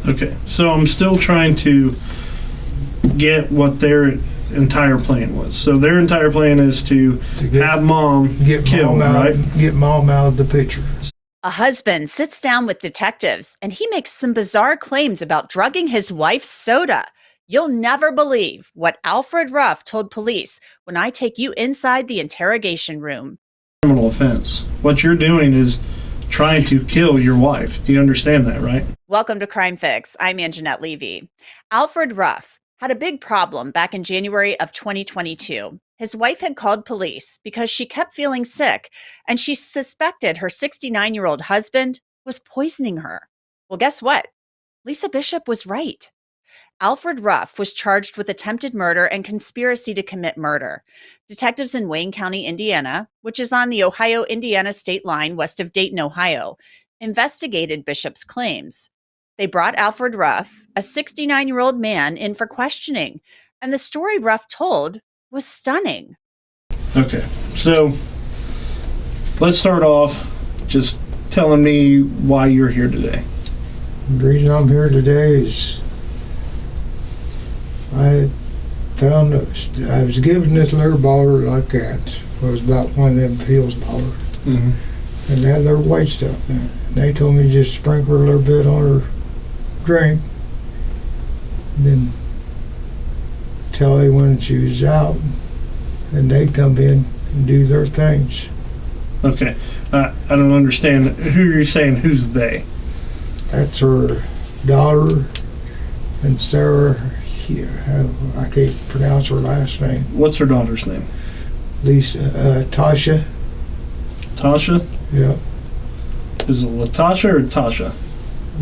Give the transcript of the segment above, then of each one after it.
Okay, so I'm still trying to get what their entire plan was. So their entire plan is to have mom killed, right? Get mom out of the picture. A husband sits down with detectives and he makes some bizarre claims about drugging his wife's soda. You'll never believe what Alfred Ruf told police when I take you inside the interrogation room. Criminal offense. What you're doing is trying to kill your wife. Do you understand that, right? Welcome to Crime Fix. I'm Angenette Levy. Alfred Ruf had a big problem back in January of 2022. His wife had called police because she kept feeling sick and she suspected her 69-year-old husband was poisoning her. Well, guess what? Lisa Bishop was right. Alfred Ruf was charged with attempted murder and conspiracy to commit murder. Detectives in Wayne County, Indiana, which is on the Ohio-Indiana state line west of Dayton, Ohio, investigated Bishop's claims. They brought Alfred Ruf, a 69-year-old man, in for questioning, and the story Ruf told was stunning. Okay, so let's start off just telling me why you're here today. The reason I'm here today is I was given this little baller like that. It was about one of them pills ballers. Mm-hmm. And they had their white stuff in it. And they told me to just sprinkle a little bit on her drink. And then tell her when she was out. And they'd come in and do their things. Okay, I don't understand. Who are you saying? Who's they? That's her daughter and Sarah. I can't pronounce her last name. What's her daughter's name? Lisa, Tasha. Tasha? Yeah. Is it Latasha or Tasha?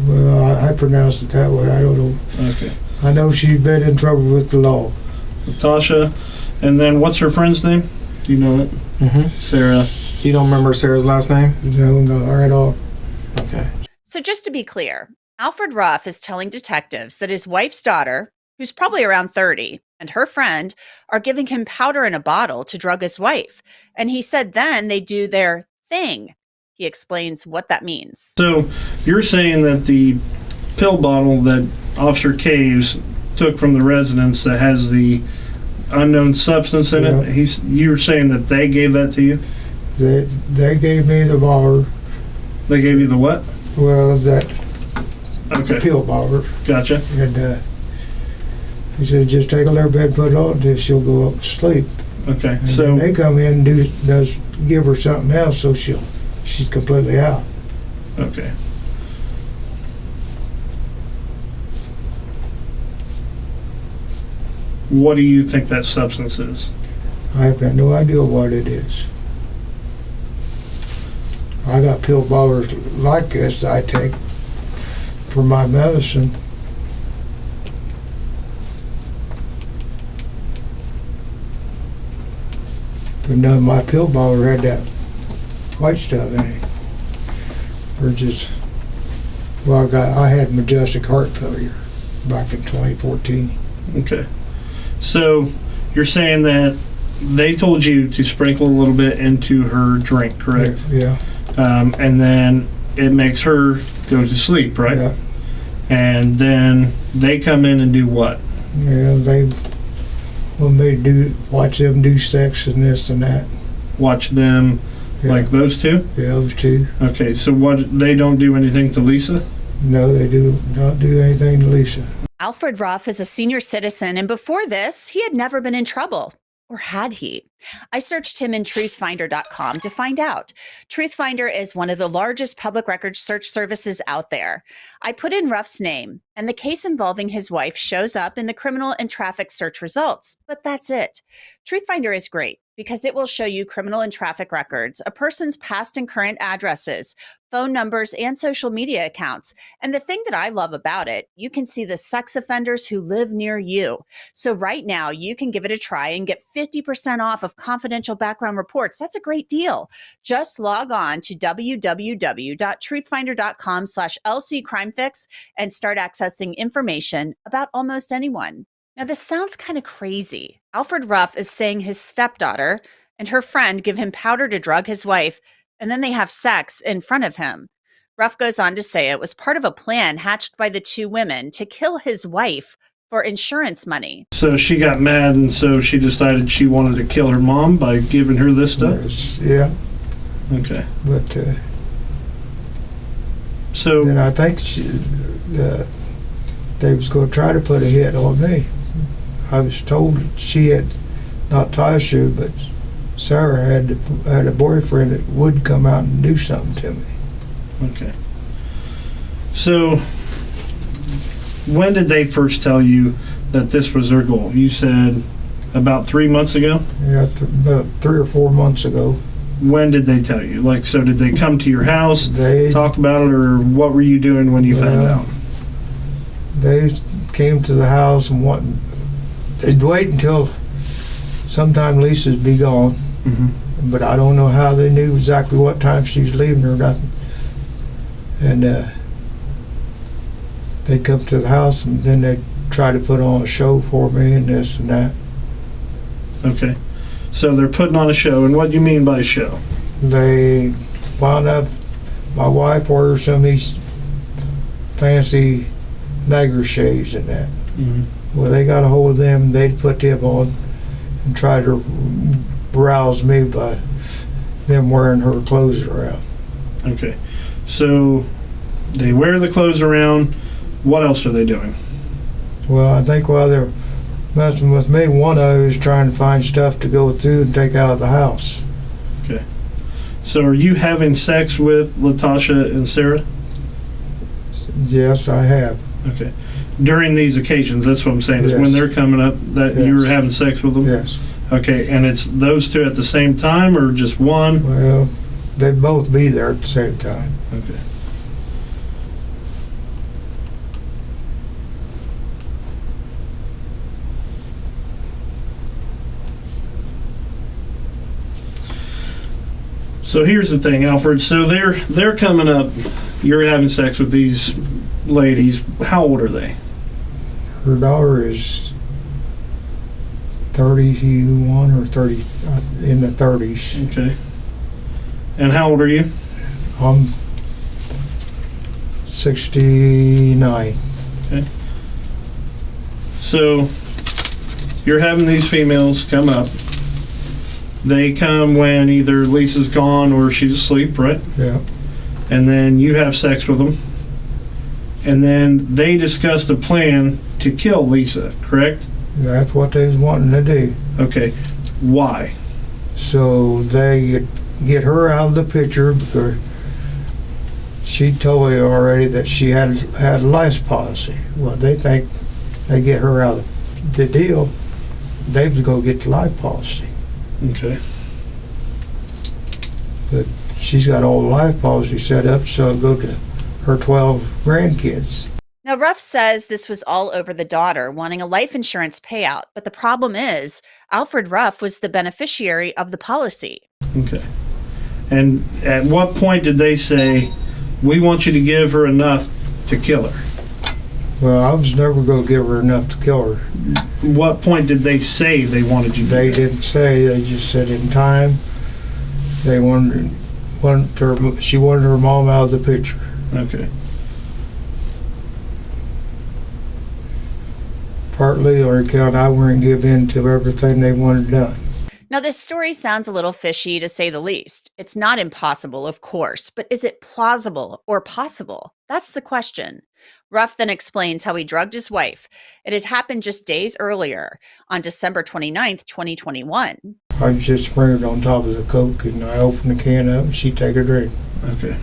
Well, I pronounce it that way. I don't know. Okay. I know she's been in trouble with the law. Latasha. And then what's her friend's name? Do you know it? Mm-hmm. Sarah. You don't remember Sarah's last name? No, not at all. Okay. So just to be clear, Alfred Ruf is telling detectives that his wife's daughter, who's probably around 30, and her friend are giving him powder in a bottle to drug his wife. And he said then they do their thing. He explains what that means. So you're saying that the pill bottle that Officer Caves took from the residence that has the unknown substance in it, you're saying that they gave that to you? They gave me the baller. They gave you the what? Well, that pill baller. Gotcha. And he said, just take a little bit and put it on until she'll go up to sleep. Okay, and so they come in and give her something else so she's completely out. Okay. What do you think that substance is? I've got no idea what it is. I got pill ballers like this I take for my medicine. But none of my pill baller had that white stuff in it. Or just, well, I had majestic heart failure back in 2014. Okay. So you're saying that they told you to sprinkle a little bit into her drink, correct? Yeah. And then it makes her go to sleep, right? Yeah. And then they come in and do what? Yeah, when they watch them do sex and this and that. Watch them, like those two? Yeah, those two. Okay, so what, they don't do anything to Lisa? No, they do not do anything to Lisa. Alfred Ruf is a senior citizen, and before this, he had never been in trouble. Or had he? I searched him in truthfinder.com to find out. Truthfinder is one of the largest public records search services out there. I put in Ruff's name, and the case involving his wife shows up in the criminal and traffic search results, but that's it. Truthfinder is great because it will show you criminal and traffic records, a person's past and current addresses, phone numbers, and social media accounts. And the thing that I love about it, you can see the sex offenders who live near you. So right now, you can give it a try and get 50% off of confidential background reports. That's a great deal. Just log on to www.truthfinder.com/LCCrimeFix and start accessing information about almost anyone. Now, this sounds kind of crazy. Alfred Ruf is saying his stepdaughter and her friend give him powder to drug his wife, and then they have sex in front of him. Ruf goes on to say it was part of a plan hatched by the two women to kill his wife for insurance money. So she got mad, and so she decided she wanted to kill her mom by giving her this stuff? Yes, yeah. Okay. But So and I think they was going to try to put a hit on me. I was told she had, not Tasha, but Sarah had a boyfriend that would come out and do something to me. Okay. So when did they first tell you that this was their goal? You said about 3 months ago? Yeah, about 3 or 4 months ago. When did they tell you? Like, so did they come to your house, They talk about it, or what were you doing when you found out? They came to the house and they'd wait until sometime Lisa'd be gone. Mm-hmm. But I don't know how they knew exactly what time she was leaving or nothing. And they'd come to the house, and then they'd try to put on a show for me and this and that. Okay. So they're putting on a show, and what do you mean by show? They wound up, my wife ordered some of these fancy negotiations and that. Mm-hmm. Well, they got a hold of them, and they'd put them on and try to rouse me by them wearing her clothes around. Okay. So they wear the clothes around. What else are they doing? Well, I think while they're messing with me, one of them is trying to find stuff to go through and take out of the house. Okay. So are you having sex with Latasha and Sarah? Yes, I have. Okay. During these occasions, that's what I'm saying, is Yes. when they're coming up, that Yes. you were having sex with them? Yes. Okay, and it's those two at the same time, or just one? Well, they'd both be there at the same time. Okay. So here's the thing, Alfred. So they're coming up. You're having sex with these ladies. How old are they? Her daughter is 31 or 30, in the 30s. Okay. And how old are you? I'm 69. Okay. So you're having these females come up. They come when either Lisa's gone or she's asleep, right? Yeah. And then you have sex with them. And then they discussed a plan to kill Lisa, correct? That's what they was wanting to do. Okay. Why? So they get her out of the picture because she told me already that she had a life policy. Well, they think they get her out of the deal, they was going to get the life policy. Okay. But she's got all the life policy set up, so it'll go to her 12 grandkids. Now, Ruf says this was all over the daughter wanting a life insurance payout, but the problem is Alfred Ruf was the beneficiary of the policy. Okay. And at what point did they say, we want you to give her enough to kill her? Well, I was never going to give her enough to kill her. What point did they say they wanted you to They do that? didn't say, they just said in time they she wanted her mom out of the picture. Okay. Partly on account I wouldn't give in to everything they wanted done. Now, this story sounds a little fishy to say the least. It's not impossible, of course, but is it plausible or possible? That's the question. Ruf then explains how he drugged his wife. It had happened just days earlier, on December 29th, 2021. I just sprinkled on top of the Coke, and I opened the can up and she'd take a drink. Okay.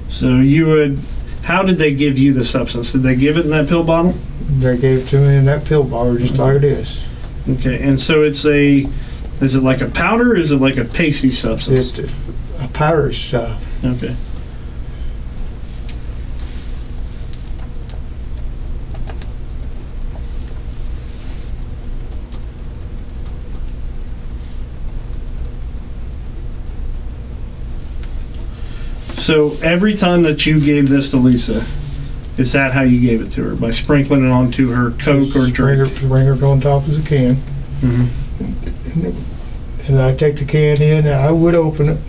So how did they give you the substance? Did they give it in that pill bottle? They gave it to me in that pill bottle just like it is. Okay, and so is it like a powder or is it like a pasty substance? It's a powder stuff. Okay. So every time that you gave this to Lisa, is that how you gave it to her? By sprinkling it onto her Coke or drink? Sprinkle it on top of the can. Mm-hmm. and I'd take the can in, and I would open it,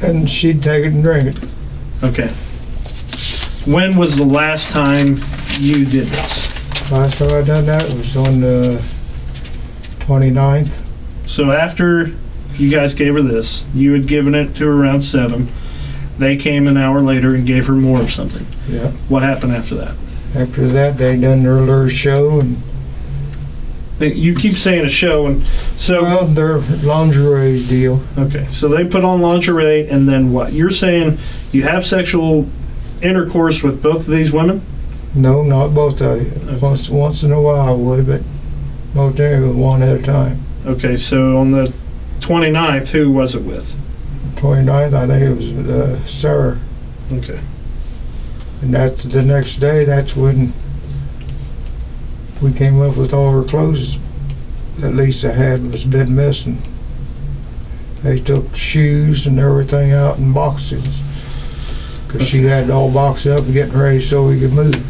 and she'd take it and drink it. Okay. When was the last time you did this? Last time I done that was on the 29th. So after you guys gave her this, you had given it to her around 7. They came an hour later and gave her more of something. Yeah. What happened after that? After that, they done their little show, and You keep saying a show, and so... well, their lingerie deal. Okay, so they put on lingerie, and then what? You're saying you have sexual intercourse with both of these women? No, not both of you. Okay. Once in a while I would, but most of them was one at a time. Okay, so on the 29th, who was it with? 29th, I think it was Sarah. Okay. And that's the next day, that's when we came up with all her clothes that Lisa had was been missing. They took shoes and everything out in boxes because she had it all boxed up and getting ready so we could move.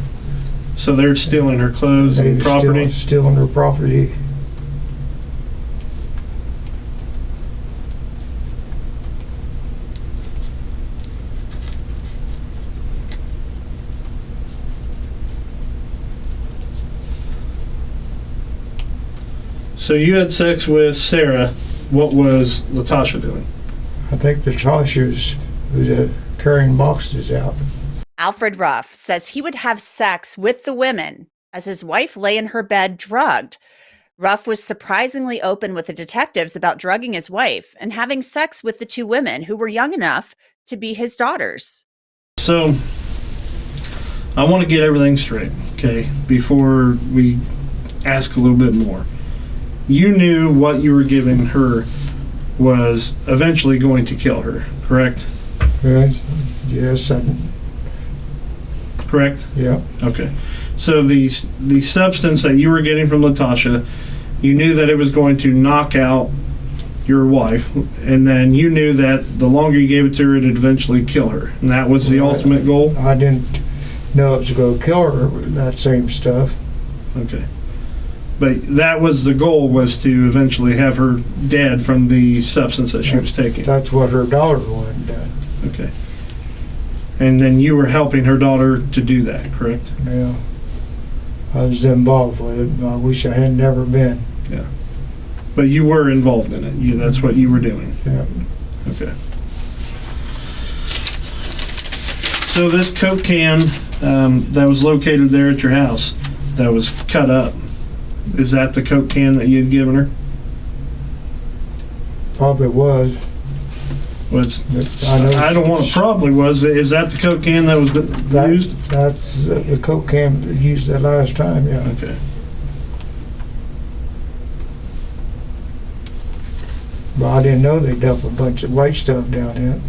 So they're stealing her clothes They and was property? stealing her property. So you had sex with Sarah. What was Latasha doing? I think Natasha was carrying boxes out. Alfred Ruf says he would have sex with the women as his wife lay in her bed drugged. Ruf was surprisingly open with the detectives about drugging his wife and having sex with the 2 women who were young enough to be his daughters. So I want to get everything straight, okay, before we ask a little bit more. You knew what you were giving her was eventually going to kill her, correct? Yes, Correct? yeah. Okay. So the substance that you were getting from Latasha, you knew that it was going to knock out your wife, and then you knew that the longer you gave it to her, it'd eventually kill her. And that was the ultimate goal? I didn't know it was going to kill her with that same stuff. Okay. But that was the goal, was to eventually have her dead from the substance that she was taking. That's what her daughter wanted done. Okay. And then you were helping her daughter to do that, correct? Yeah. I was involved with it. I wish I had never been. Yeah. But you were involved in it. That's what you were doing. Yeah. Okay. So this Coke can that was located there at your house, that was cut up, is that the Coke can that you had given her? Probably was. Well, I don't want to probably was. Is that the Coke can that was used? That's the Coke can used that last time, yeah. Okay. But I didn't know they dumped a bunch of white stuff down in it.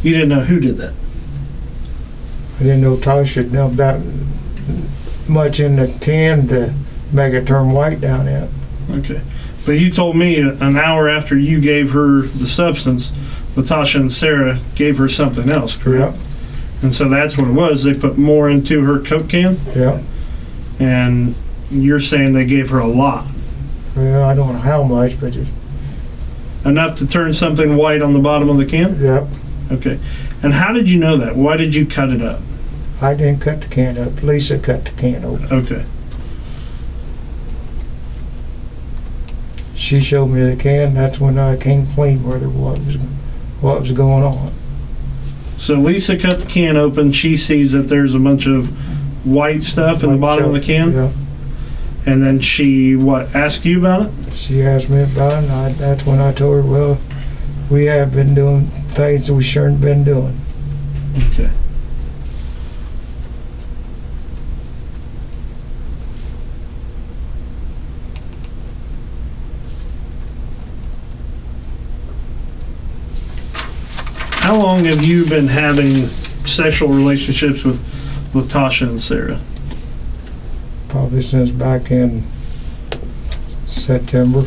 You didn't know who did that? I didn't know Tasha dumped that much in the can to make it turn white down in it. Okay. But you told me an hour after you gave her the substance, Latasha and Sarah gave her something else, correct? Yep. And so that's what it was. They put more into her Coke can? Yeah. And you're saying they gave her a lot. Well, I don't know how much, but Enough to turn something white on the bottom of the can? yep. Okay. And how did you know that? Why did you cut it up? I didn't cut the can up. Lisa cut the can open. Okay. She showed me the can. That's when I came clean what was going on. So Lisa cut the can open. She sees that there's a bunch of white stuff in the bottom of the can? Yeah. And then she, asked you about it? She asked me about it, and that's when I told her, well, we have been doing things that we shouldn't have been doing. Okay. How long have you been having sexual relationships with Latasha and Sarah? Probably since back in September.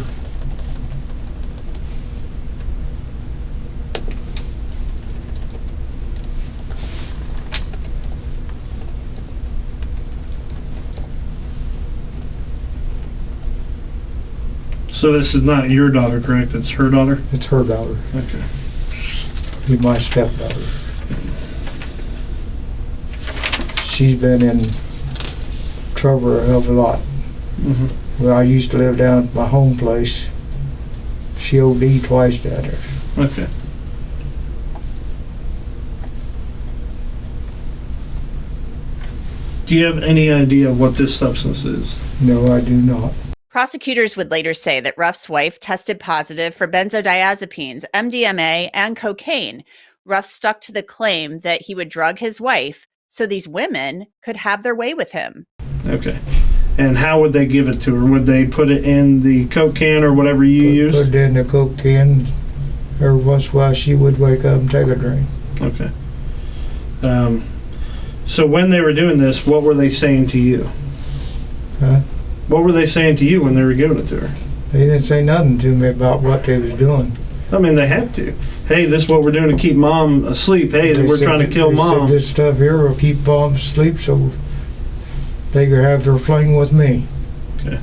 So this is not your daughter, correct? It's her daughter? It's her daughter. Okay. She's my stepdaughter. She's been in trouble a hell of a lot. Mm-hmm. Well, I used to live down at my home place. She OD'd twice down there. Okay. Do you have any idea what this substance is? No, I do not. Prosecutors would later say that Ruff's wife tested positive for benzodiazepines, MDMA, and cocaine. Ruff stuck to the claim that he would drug his wife so these women could have their way with him. Okay. And how would they give it to her? Would they put it in the Coke can or whatever you use? Put it in the Coke can. Every once in a while she would wake up and take a drink. Okay. So when they were doing this, what were they saying to you? Huh? What were they saying to you when they were giving it to her? They didn't say nothing to me about what they was doing. I mean, they had to. Hey, this is what we're doing to keep mom asleep. Hey, They we're said trying to that- kill they said mom. this stuff here will keep mom asleep so they could have their fling with me. Okay.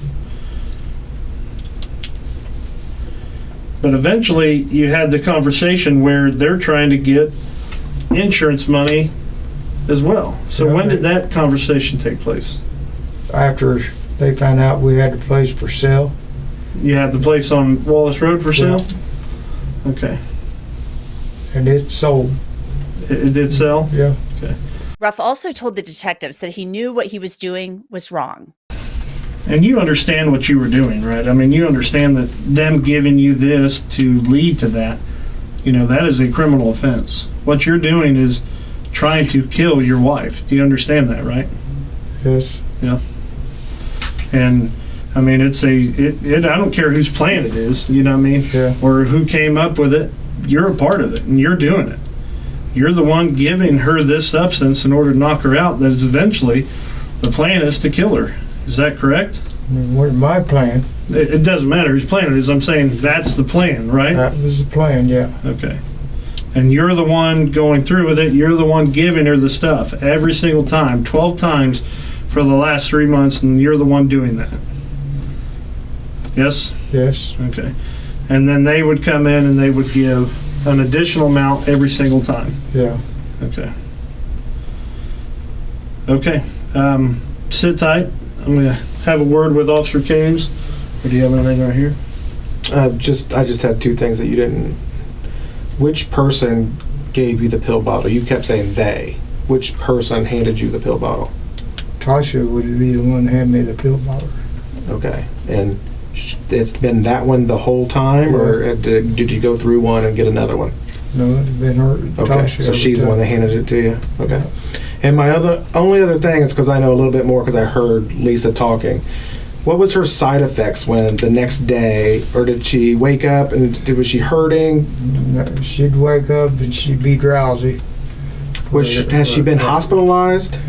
But eventually, you had the conversation where they're trying to get insurance money as well. So Yeah, when did they- that conversation take place? After they found out we had the place for sale. You had the place on Wallace Road for Yeah. sale? Okay. And it sold. It did sell? Yeah. Ruff also told the detectives that he knew what he was doing was wrong. And you understand what you were doing, right? I mean, you understand that them giving you this to lead to that, that is a criminal offense. What you're doing is trying to kill your wife. Do you understand that, right? Yes. Yeah. And I mean, I don't care whose plan it is, you know what I mean? Yeah. Or who came up with it. You're a part of it and you're doing it. You're the one giving her this substance in order to knock her out. That is eventually the plan is to kill her. Is that correct? It wasn't my plan. It doesn't matter whose plan it is. I'm saying that's the plan, right? That was the plan, yeah. Okay. And you're the one going through with it. You're the one giving her the stuff every single time, 12 times for the last 3 months, and you're the one doing that. Yes? Yes. Okay. And then they would come in and they would give an additional amount every single time. Yeah. Okay. Okay. Sit tight. I'm going to have a word with Officer Caves. Or do you have anything right here? I just had two things that you didn't. Which person gave you the pill bottle? You kept saying they. Which person handed you the pill bottle? Tasha would be the one that had me the pill bottle. Okay. And it's been that one the whole time, or did you go through one and get another one? No, it's been her. Okay. Tasha So she's the time. one that handed it to you. Okay. And my only other thing is because I know a little bit more because I heard Lisa talking. What was her side effects when the next day, or did she wake up and was she hurting? No, she'd wake up and she'd be drowsy. Has she been hospitalized?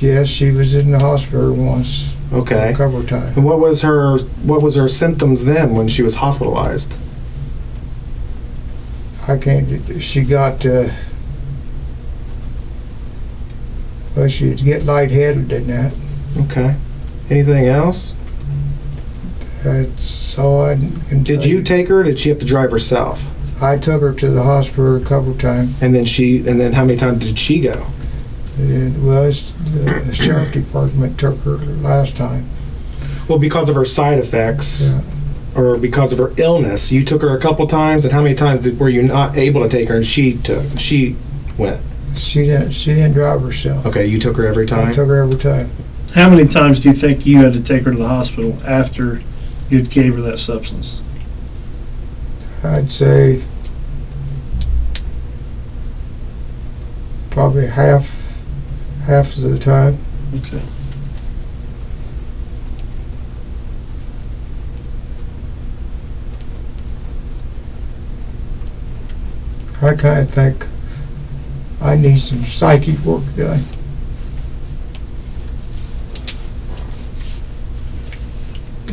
Yes, she was in the hospital once. Okay. A couple of times. And what was her symptoms then when she was hospitalized? I can't. She got. Well, she'd get lightheaded and that. Okay. Anything else? That's all I can Did tell you take her, or did she have to drive herself? I took her to the hospital a couple of times. And then how many times did she go? The sheriff department took her last time. Well, because of her side effects, Yeah. or because of her illness, you took her a couple times, and how many times were you not able to take her and she went? She didn't drive herself. Okay, you took her every time? I took her every time. How many times do you think you had to take her to the hospital after you gave her that substance? I'd say probably half of the time. Okay. I kind of think I need some psychic work done.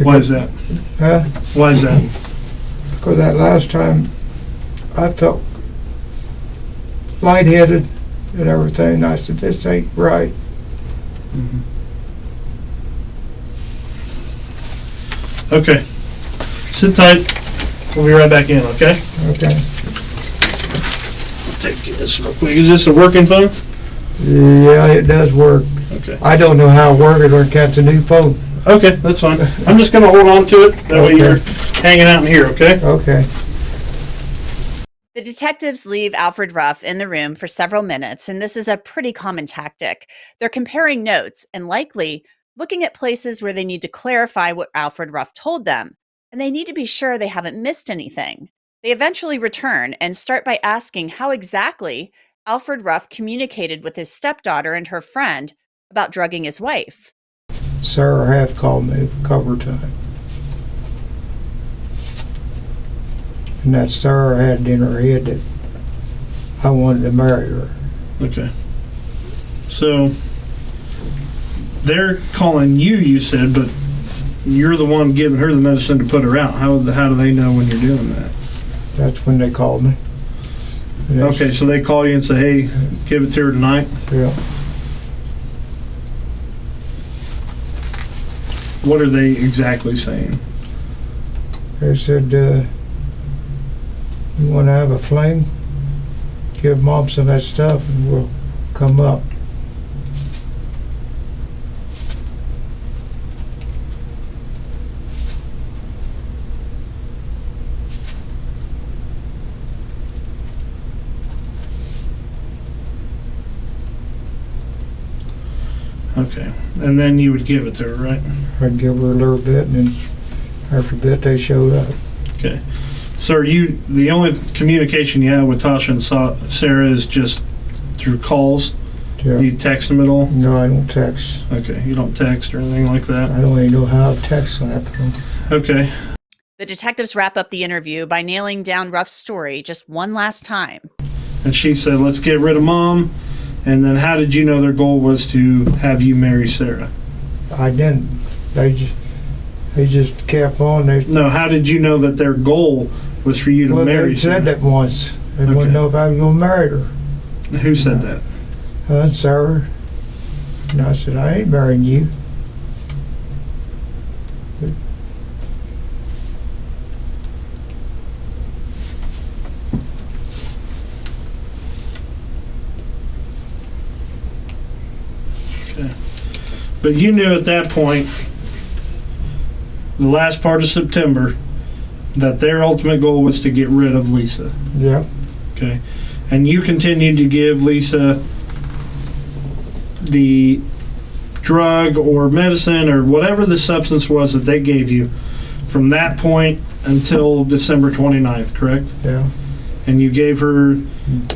Why is that? Huh? Why is that? Because that last time I felt lightheaded and everything. I said, this ain't right. Okay. Sit tight. We'll be right back in, okay? Okay. Take this real quick. Is this a working phone? Yeah, it does work. Okay. I don't know how it works or catch a new phone. Okay, that's fine. I'm just going to hold on to it. That way you're hanging out in here, okay? Okay. The detectives leave Alfred Ruf in the room for several minutes, and this is a pretty common tactic. They're comparing notes and likely looking at places where they need to clarify what Alfred Ruf told them, and they need to be sure they haven't missed anything. They eventually return and start by asking how exactly Alfred Ruf communicated with his stepdaughter and her friend about drugging his wife. Sarah have called me a couple of times. And that Sarah had in her head that I wanted to marry her. Okay. So they're calling you said, but you're the one giving her the medicine to put her out. How do they know when you're doing that? That's when they called me. Okay, so they call you and say, hey, give it to her tonight? Yeah. What are they exactly saying? They said, you want to have a fling? Give Mom some of that stuff and we'll come up. Okay, and then you would give it to her, right? I'd give her a little bit, and then after a bit they showed up. Okay. So are you, the only communication you have with Tasha and Sarah is just through calls? Yeah. Do you text them at all? No, I don't text. Okay, you don't text or anything like that? I don't even know how to text that. Okay. The detectives wrap up the interview by nailing down Ruff's story just one last time. And she said, let's get rid of Mom. And then how did you know their goal was to have you marry Sarah? I didn't. They just kept on. No, how did you know that their goal was for you to marry Sarah? They said that once. They wanted to know if I was going to marry her. Who said that? Sarah. And I said, I ain't marrying you. Okay. But you knew at that point, the last part of September, that their ultimate goal was to get rid of Lisa. Yeah. Okay. And you continued to give Lisa the drug or medicine or whatever the substance was that they gave you from that point until December 29th, correct? Yeah. And you gave her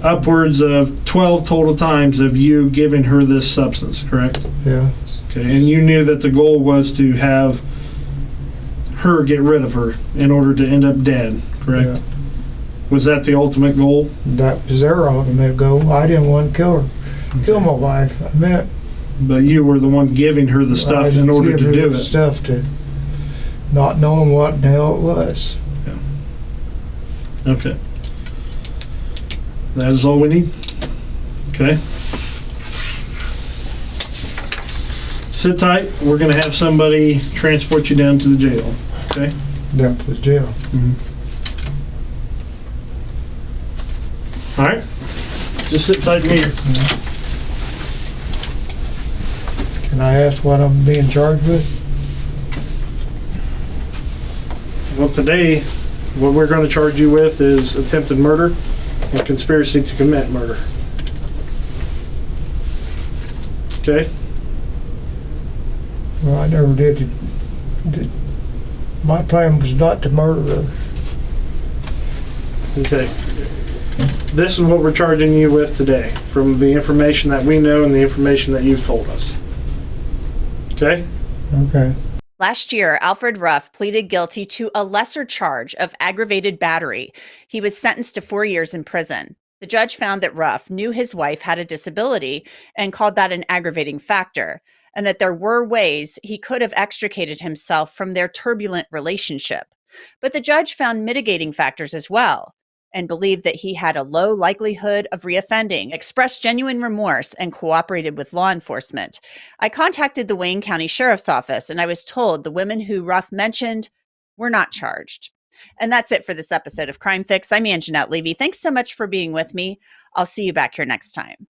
upwards of 12 total times of you giving her this substance, correct? Yeah. Okay, and you knew that the goal was to have her get rid of her in order to end up dead, correct? Yeah. Was that the ultimate goal? That was their ultimate goal. I didn't want to kill her. Kill my wife. I meant. But you were the one giving her the stuff in order to do it. Stuff to not knowing what the hell it was. Yeah. Okay. That is all we need. Okay. Sit tight. We're going to have somebody transport you down to the jail. Okay? Down to the jail. Mm-hmm. All right. Just sit tight in here. Can I ask what I'm being charged with? Well, today, what we're going to charge you with is attempted murder and conspiracy to commit murder. Okay? Well, I never did. My plan was not to murder her. Okay. This is what we're charging you with today, from the information that we know and the information that you've told us. Okay? Okay. Last year, Alfred Ruf pleaded guilty to a lesser charge of aggravated battery. He was sentenced to 4 years in prison. The judge found that Ruf knew his wife had a disability and called that an aggravating factor, and that there were ways he could have extricated himself from their turbulent relationship. But the judge found mitigating factors as well, and believed that he had a low likelihood of reoffending, expressed genuine remorse, and cooperated with law enforcement. I contacted the Wayne County Sheriff's Office, and I was told the women who Ruf mentioned were not charged. And that's it for this episode of Crime Fix. I'm Angenette Levy. Thanks so much for being with me. I'll see you back here next time.